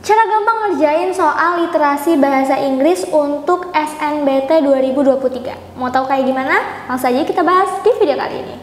Cara gampang ngerjain soal literasi bahasa Inggris untuk SNBT 2023. Mau tahu kayak gimana? Langsung aja kita bahas di video kali ini.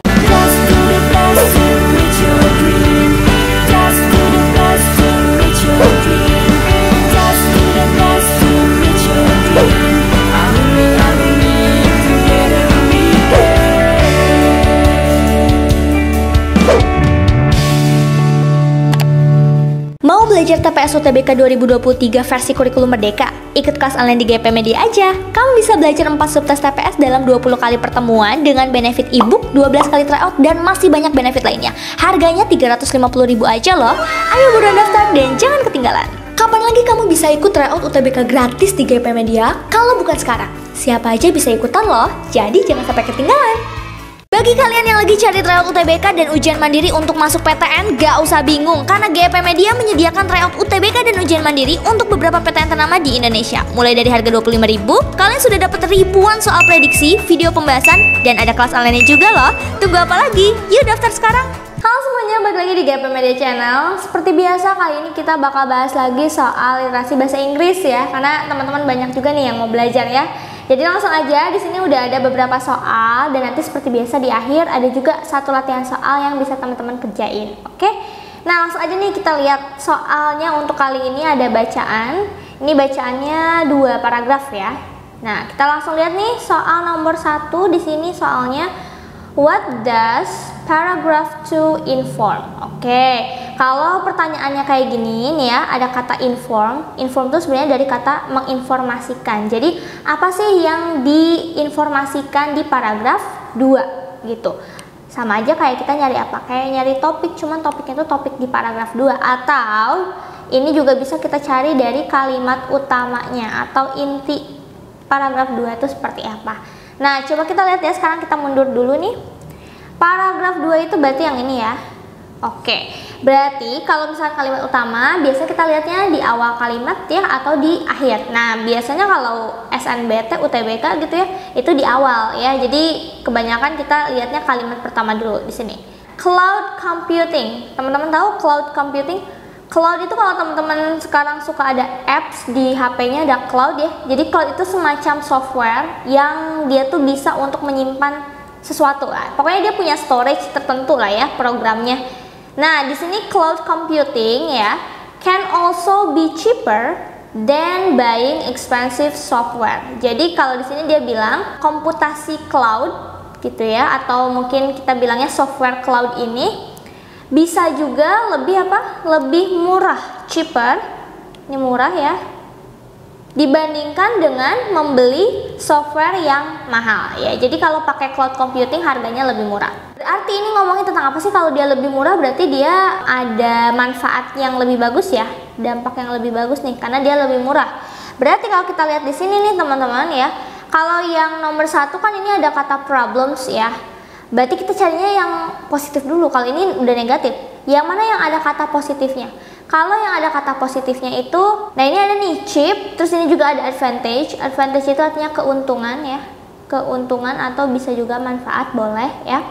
Mau belajar TPS UTBK 2023 versi kurikulum merdeka? Ikut kelas online di GP Media aja. Kamu bisa belajar 4 subtes TPS dalam 20 kali pertemuan dengan benefit ebook, 12 kali tryout, dan masih banyak benefit lainnya. Harganya 350.000 aja loh. Ayo buruan daftar dan jangan ketinggalan. Kapan lagi kamu bisa ikut tryout UTBK gratis di GP Media kalau bukan sekarang? Siapa aja bisa ikutan loh, jadi jangan sampai ketinggalan. Bagi kalian yang lagi cari tryout UTBK dan ujian mandiri untuk masuk PTN, gak usah bingung karena GP Media menyediakan tryout UTBK dan ujian mandiri untuk beberapa PTN ternama di Indonesia. Mulai dari harga 25.000, kalian sudah dapat ribuan soal prediksi, video pembahasan, dan ada kelas online juga loh. Tunggu apa lagi? Yuk daftar sekarang! Halo semuanya, balik lagi di GP Media Channel. Seperti biasa, kali ini kita bakal bahas lagi soal literasi bahasa Inggris ya, karena teman-teman banyak juga nih yang mau belajar ya. Jadi langsung aja, di sini udah ada beberapa soal dan nanti seperti biasa di akhir ada juga satu latihan soal yang bisa teman-teman kerjain. Oke? Nah, langsung aja nih kita lihat soalnya. Untuk kali ini ada bacaan. Ini bacaannya 2 paragraf ya. Nah, kita langsung lihat nih soal nomor 1 di sini soalnya. What does paragraph 2 inform? Oke, kalau pertanyaannya kayak gini nih ya, ada kata inform. Inform itu sebenarnya dari kata menginformasikan. Jadi, apa sih yang diinformasikan di paragraf 2 gitu. Sama aja kayak kita nyari apa? Kayak nyari topik, cuman topiknya itu topik di paragraf 2. Atau ini juga bisa kita cari dari kalimat utamanya atau inti paragraf 2 itu seperti apa. Nah, coba kita lihat ya, sekarang kita mundur dulu nih. Paragraf 2 itu berarti yang ini ya. Oke, berarti kalau misalnya kalimat utama, biasa kita lihatnya di awal kalimat ya, atau di akhir. Nah, biasanya kalau SNBT, UTBK gitu ya, itu di awal ya. Jadi, kebanyakan kita lihatnya kalimat pertama dulu di sini. Cloud computing. Teman-teman tahu cloud computing? Cloud itu kalau teman-teman sekarang suka ada apps di HP-nya ada cloud ya. Jadi cloud itu semacam software yang dia tuh bisa untuk menyimpan sesuatu lah. Pokoknya dia punya storage tertentu lah ya programnya. Nah, di sini cloud computing ya can also be cheaper than buying expensive software. Jadi kalau di sini dia bilang komputasi cloud gitu ya, atau mungkin kita bilangnya software cloud ini bisa juga lebih apa? Lebih murah, cheaper. Ini murah ya. Dibandingkan dengan membeli software yang mahal ya. Jadi kalau pakai cloud computing harganya lebih murah. Berarti ini ngomongin tentang apa sih? Kalau dia lebih murah berarti dia ada manfaat yang lebih bagus ya. Dampak yang lebih bagus nih karena dia lebih murah. Berarti kalau kita lihat di sini nih teman-teman ya. Kalau yang nomor 1 kan ini ada kata problems ya. Berarti kita carinya yang positif dulu. Kalau ini udah negatif. Yang mana yang ada kata positifnya? Kalau yang ada kata positifnya itu, nah ini ada nih cheap, terus ini juga ada advantage. Advantage itu artinya keuntungan ya. Keuntungan atau bisa juga manfaat, boleh ya.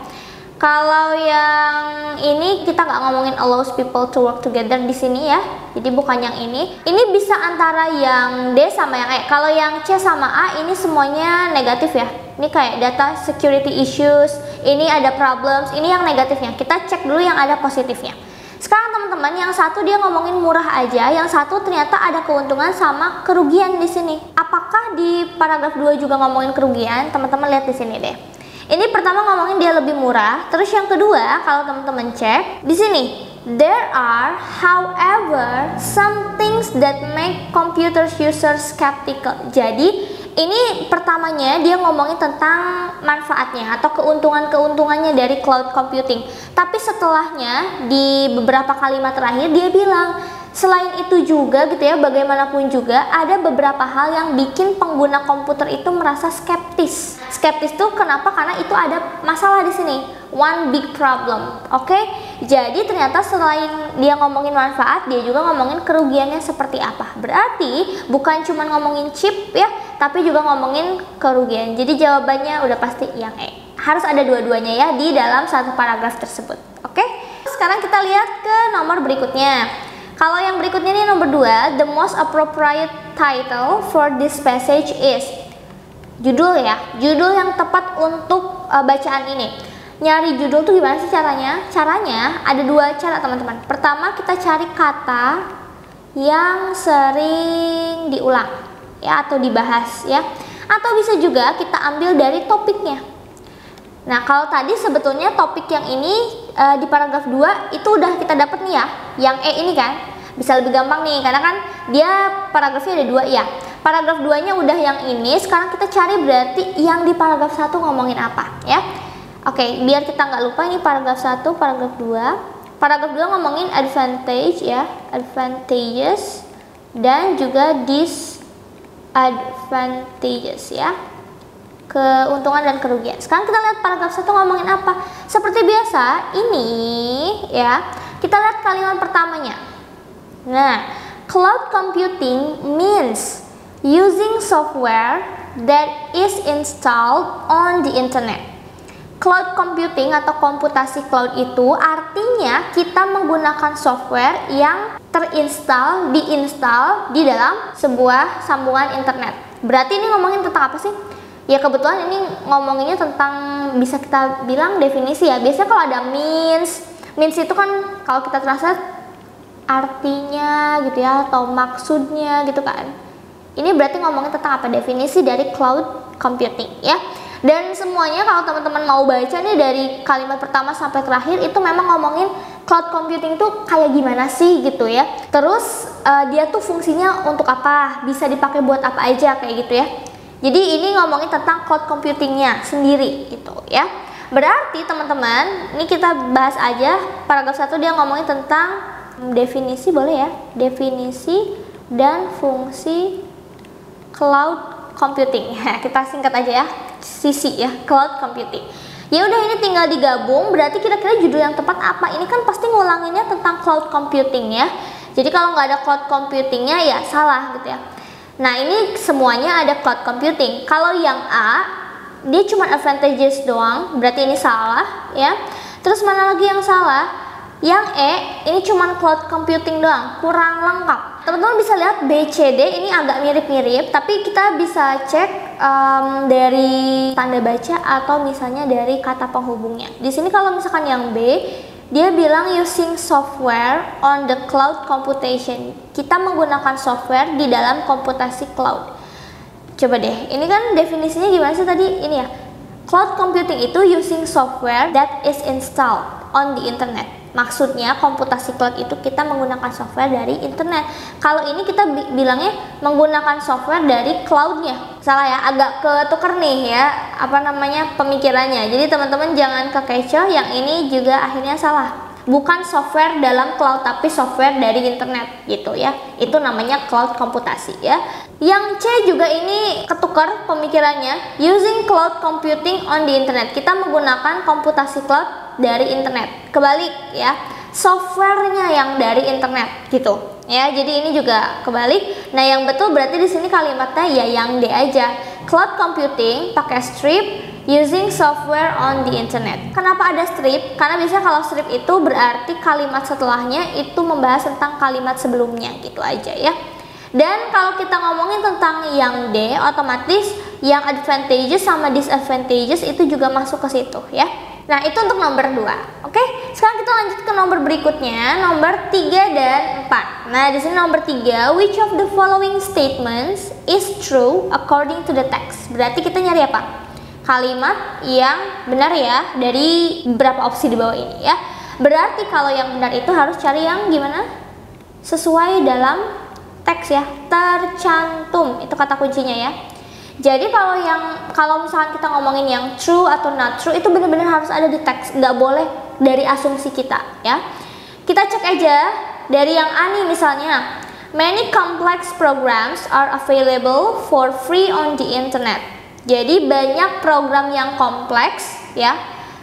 Kalau yang ini kita nggak ngomongin allows people to work together di sini ya. Jadi bukan yang ini. Ini bisa antara yang D sama yang E. Kalau yang C sama A ini semuanya negatif ya. Ini kayak data security issues, ini ada problems, ini yang negatifnya. Kita cek dulu yang ada positifnya. Sekarang teman-teman, yang satu dia ngomongin murah aja, yang satu ternyata ada keuntungan sama kerugian di sini. Apakah di paragraf 2 juga ngomongin kerugian? Teman-teman lihat di sini deh. Ini pertama ngomongin dia lebih murah, terus yang kedua kalau teman-teman cek di sini, there are however some things that make computer users skeptical. Jadi ini pertamanya dia ngomongin tentang manfaatnya atau keuntungan-keuntungannya dari cloud computing. Tapi setelahnya di beberapa kalimat terakhir dia bilang selain itu juga gitu ya, bagaimanapun juga ada beberapa hal yang bikin pengguna komputer itu merasa skeptis. Skeptis tuh kenapa? Karena itu ada masalah di sini. One big problem. Oke? Jadi ternyata selain dia ngomongin manfaat, dia juga ngomongin kerugiannya seperti apa. Berarti bukan cuma ngomongin chip ya, tapi juga ngomongin kerugian. Jadi jawabannya udah pasti yang E. Harus ada dua-duanya ya di dalam satu paragraf tersebut. Oke? Sekarang kita lihat ke nomor berikutnya. Kalau yang berikutnya nih nomor 2, the most appropriate title for this passage is. Judul ya, judul yang tepat untuk bacaan ini. Nyari judul tuh gimana sih caranya? Caranya ada 2 cara teman-teman. Pertama, kita cari kata yang sering diulang ya atau dibahas ya. Atau bisa juga kita ambil dari topiknya. Nah, kalau tadi sebetulnya topik yang ini di paragraf 2 itu udah kita dapat nih ya. Yang E ini kan bisa lebih gampang nih karena kan dia paragrafnya ada 2 ya. Paragraf 2-nya udah yang ini, sekarang kita cari berarti yang di paragraf 1 ngomongin apa ya. Oke, biar kita nggak lupa ini paragraf 1, paragraf 2. Paragraf 2 ngomongin advantage ya, advantages dan juga disadvantages ya. Keuntungan dan kerugian. Sekarang kita lihat paragraf 1 ngomongin apa. Seperti biasa, ini ya, kita lihat kalimat pertamanya. Nah, cloud computing means using software that is installed on the internet. Cloud computing atau komputasi cloud itu artinya kita menggunakan software yang diinstal di dalam sebuah sambungan internet. Berarti ini ngomongin tentang apa sih? Ya kebetulan ini ngomonginnya tentang, bisa kita bilang definisi ya. Biasanya kalau ada means itu kan kalau kita translate artinya gitu ya atau maksudnya gitu kan. Ini berarti ngomongin tentang apa? Definisi dari cloud computing ya. Dan semuanya kalau teman-teman mau baca nih dari kalimat pertama sampai terakhir itu memang ngomongin cloud computing itu kayak gimana sih gitu ya. Terus dia tuh fungsinya untuk apa? Bisa dipakai buat apa aja kayak gitu ya. Jadi ini ngomongin tentang cloud computingnya sendiri gitu ya. Berarti teman-teman, ini kita bahas aja paragraf 1 dia ngomongin tentang definisi, boleh ya? Definisi dan fungsi cloud computing. Kita singkat aja ya, CC ya, cloud computing. Ya udah, ini tinggal digabung, berarti kira-kira judul yang tepat apa? Ini kan pasti ngulanginnya tentang cloud computing ya. Jadi kalau nggak ada cloud computingnya ya salah gitu ya. Nah, ini semuanya ada cloud computing. Kalau yang A, dia cuma advantages doang, berarti ini salah ya. Terus mana lagi yang salah? Yang E, ini cuma cloud computing doang, kurang lengkap. Teman-teman bisa lihat B, C, D ini agak mirip-mirip, tapi kita bisa cek dari tanda baca atau misalnya dari kata penghubungnya. Di sini kalau misalkan yang B, dia bilang using software on the cloud computation. Kita menggunakan software di dalam komputasi cloud. Coba deh, ini kan definisinya gimana sih tadi? Ini ya, cloud computing itu using software that is installed on the internet. Maksudnya komputasi cloud itu kita menggunakan software dari internet. Kalau ini kita bilangnya menggunakan software dari cloudnya. Salah ya, agak ketuker nih ya pemikirannya. Jadi teman-teman jangan kekecoh, yang ini juga akhirnya salah. Bukan software dalam cloud tapi software dari internet gitu ya. Itu namanya cloud komputasi ya. Yang C juga ini ketukar pemikirannya, using cloud computing on the internet. Kita menggunakan komputasi cloud dari internet. Kebalik ya, softwarenya yang dari internet gitu ya. Jadi ini juga kebalik. Nah, yang betul berarti di sini kalimatnya ya yang D aja. Cloud computing pakai strip using software on the internet. Kenapa ada strip? Karena biasanya kalau strip itu berarti kalimat setelahnya itu membahas tentang kalimat sebelumnya gitu aja ya. Dan kalau kita ngomongin tentang yang D, otomatis yang advantages sama disadvantages itu juga masuk ke situ ya. Nah, itu untuk nomor 2. Oke, sekarang kita lanjut ke nomor berikutnya, nomor 3 dan 4. Nah, di sini nomor 3, which of the following statements is true according to the text? Berarti kita nyari apa? Kalimat yang benar ya dari beberapa opsi di bawah ini ya. Berarti kalau yang benar itu harus cari yang gimana? Sesuai dalam teks ya, tercantum, itu kata kuncinya ya. Jadi kalau misalkan kita ngomongin yang true atau not true itu benar-benar harus ada di teks, nggak boleh dari asumsi kita ya. Kita cek aja dari yang A nih misalnya, many complex programs are available for free on the internet. Jadi banyak program yang kompleks ya,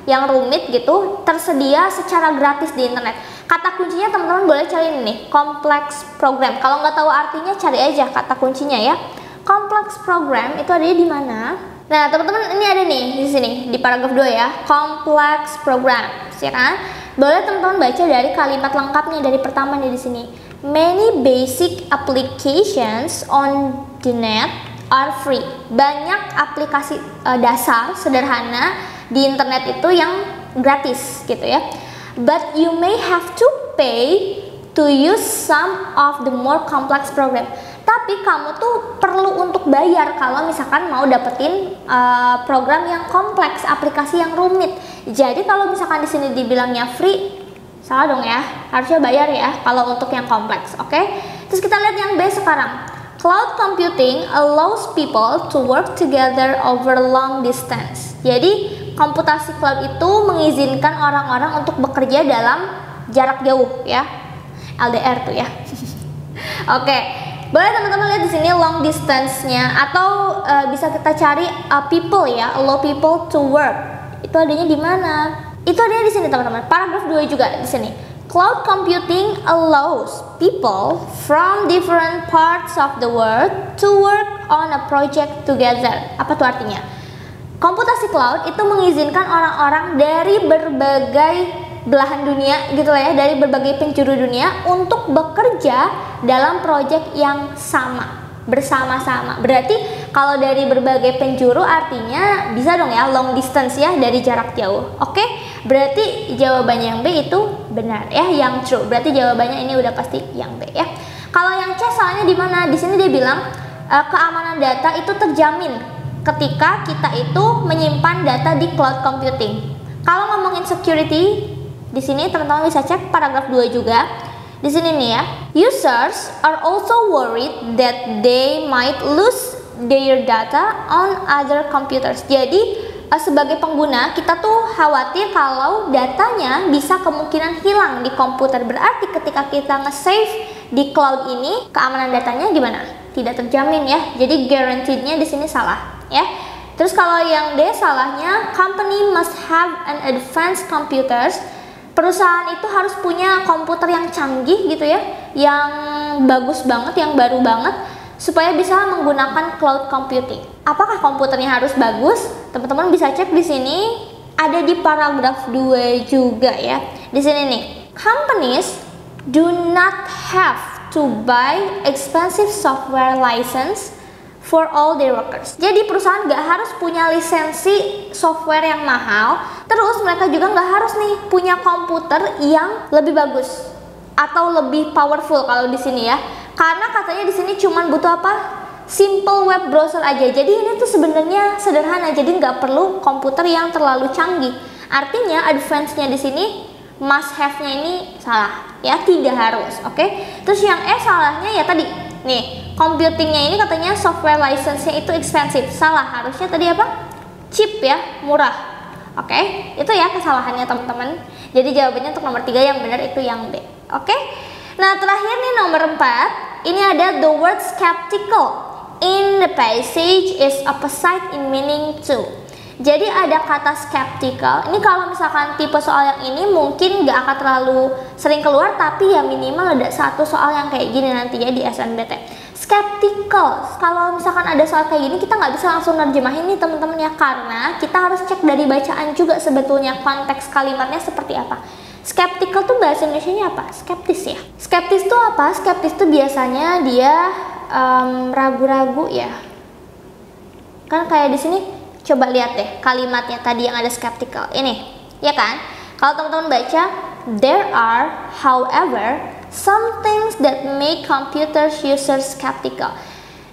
yang rumit gitu tersedia secara gratis di internet. Kata kuncinya teman-teman boleh cari ini nih, kompleks program. Kalau nggak tahu artinya cari aja kata kuncinya ya. Kompleks program itu adanya di mana? Nah, teman-teman ini ada nih di sini di paragraf 2 ya. Kompleks program, ya kan? Boleh teman-teman baca dari kalimat lengkapnya dari pertama nih di sini. Many basic applications on the net are free. Banyak aplikasi dasar sederhana di internet itu yang gratis gitu ya. But you may have to pay to use some of the more complex program. Tapi kamu tuh perlu untuk bayar kalau misalkan mau dapetin program yang kompleks, aplikasi yang rumit. Jadi kalau misalkan di sini dibilangnya free, salah dong ya, harusnya bayar ya kalau untuk yang kompleks, oke? Terus kita lihat yang B sekarang. Cloud computing allows people to work together over long distance. Jadi komputasi cloud itu mengizinkan orang-orang untuk bekerja dalam jarak jauh ya, LDR tuh ya. Oke, boleh teman-teman lihat di sini long distance-nya, atau bisa kita cari people ya, allow people to work. Itu adanya di mana? Itu adanya di sini teman-teman. Paragraf 2 juga di sini. Cloud computing allows people from different parts of the world to work on a project together. Apa tuh artinya? Komputasi cloud itu mengizinkan orang-orang dari berbagai belahan dunia gitu lah ya, dari berbagai penjuru dunia untuk bekerja dalam proyek yang sama, bersama-sama. Berarti kalau dari berbagai penjuru artinya bisa dong ya long distance ya, dari jarak jauh. Oke, berarti jawabannya yang B itu benar ya, yang true. Berarti jawabannya ini udah pasti yang B ya. Kalau yang C salahnya di mana? Di sini dia bilang keamanan data itu terjamin ketika kita itu menyimpan data di cloud computing. Kalau ngomongin security, di sini teman-teman bisa cek paragraf 2 juga. Di sini nih ya, users are also worried that they might lose their data on other computers. Jadi sebagai pengguna kita tuh khawatir kalau datanya bisa kemungkinan hilang di komputer. Berarti ketika kita nge-save di cloud ini, keamanan datanya gimana? Tidak terjamin ya. Jadi guaranteed-nya di sini salah ya. Terus kalau yang D salahnya, company must have an advanced computers. Perusahaan itu harus punya komputer yang canggih gitu ya, yang bagus banget, yang baru banget, supaya bisa menggunakan cloud computing. Apakah komputernya harus bagus? Teman-teman bisa cek di sini, ada di paragraf 2 juga ya. Di sini nih, companies do not have to buy expensive software license for all their workers. Jadi perusahaan nggak harus punya lisensi software yang mahal. Terus mereka juga nggak harus nih punya komputer yang lebih bagus atau lebih powerful kalau di sini ya. Karena katanya di sini cuman butuh apa? Simple web browser aja. Jadi ini tuh sebenarnya sederhana. Jadi nggak perlu komputer yang terlalu canggih. Artinya advance-nya di sini, must have-nya ini salah ya, tidak harus. Oke. Terus yang E salahnya ya tadi nih, computingnya ini katanya software license-nya itu expensive. Salah, harusnya tadi apa? Cheap ya, murah. Oke, itu ya kesalahannya teman-teman. Jadi jawabannya untuk nomor 3 yang benar itu yang B. Oke. Nah, terakhir nih nomor 4. Ini ada the word skeptical in the passage is opposite in meaning too. Jadi ada kata skeptical. Ini kalau misalkan tipe soal yang ini mungkin nggak akan terlalu sering keluar, tapi ya minimal ada satu soal yang kayak gini nanti ya di SNBT. Skeptical. Kalau misalkan ada soal kayak gini, kita nggak bisa langsung nerjemahin nih teman-teman ya, karena kita harus cek dari bacaan juga sebetulnya konteks kalimatnya seperti apa. Skeptical tuh bahasa Indonesianya apa? Skeptis ya. Skeptis tuh apa? Skeptis tuh biasanya dia ragu-ragu ya. Kan kayak di sini. Coba lihat deh kalimatnya tadi yang ada skeptical ini, ya kan? Kalau teman-teman baca, there are, however, some things that make computers users skeptical.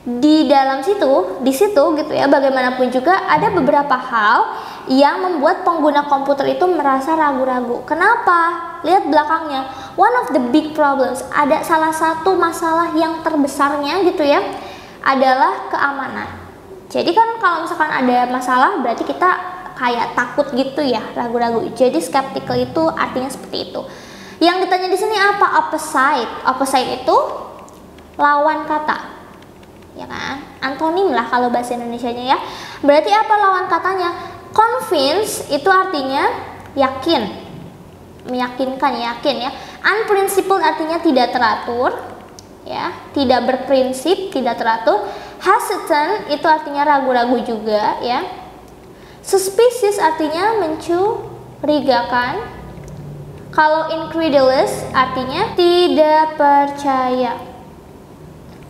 Di dalam situ, di situ gitu ya, bagaimanapun juga ada beberapa hal yang membuat pengguna komputer itu merasa ragu-ragu. Kenapa? Lihat belakangnya. One of the big problems, ada salah satu masalah yang terbesarnya gitu ya, adalah keamanan. Jadi kan kalau misalkan ada masalah berarti kita kayak takut gitu ya, ragu-ragu. Jadi skeptical itu artinya seperti itu. Yang ditanya di sini apa? Opposite. Opposite itu lawan kata, ya kan? Antonim lah kalau bahasa Indonesianya ya. Berarti apa lawan katanya? Convince itu artinya yakin, meyakinkan, yakin ya. Unprincipled artinya tidak teratur, ya, tidak berprinsip, tidak teratur. Hesitant itu artinya ragu-ragu juga ya. Suspicious artinya mencurigakan. Kalau incredulous artinya tidak percaya.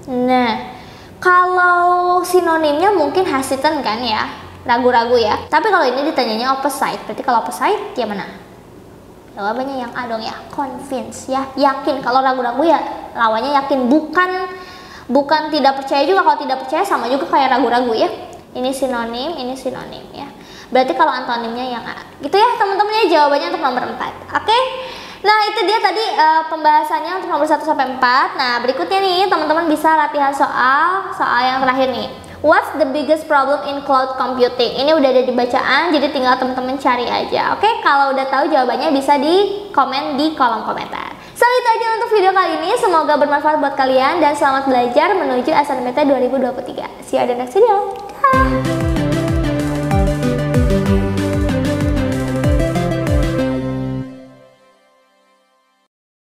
Nah, kalau sinonimnya mungkin hesitant kan ya, ragu-ragu ya. Tapi kalau ini ditanyanya opposite, berarti kalau opposite ya mana? Jawabannya yang A dong ya, convince ya, yakin. Kalau ragu-ragu ya lawannya yakin, bukan tidak percaya juga. Kalau tidak percaya sama juga kayak ragu-ragu ya. Ini sinonim ya. Berarti kalau antonimnya yang A. Gitu ya teman-teman ya, jawabannya untuk nomor 4. Oke? Nah, itu dia tadi pembahasannya untuk nomor 1 sampai 4. Nah, berikutnya nih teman-teman bisa latihan soal yang terakhir nih. What's the biggest problem in cloud computing? Ini udah ada di bacaan, jadi tinggal teman-teman cari aja. Oke? Kalau udah tahu jawabannya bisa di komen di kolom komentar. So, itu aja untuk video kali ini. Semoga bermanfaat buat kalian dan selamat belajar menuju SNMPT 2023. See you at the next video. Dah.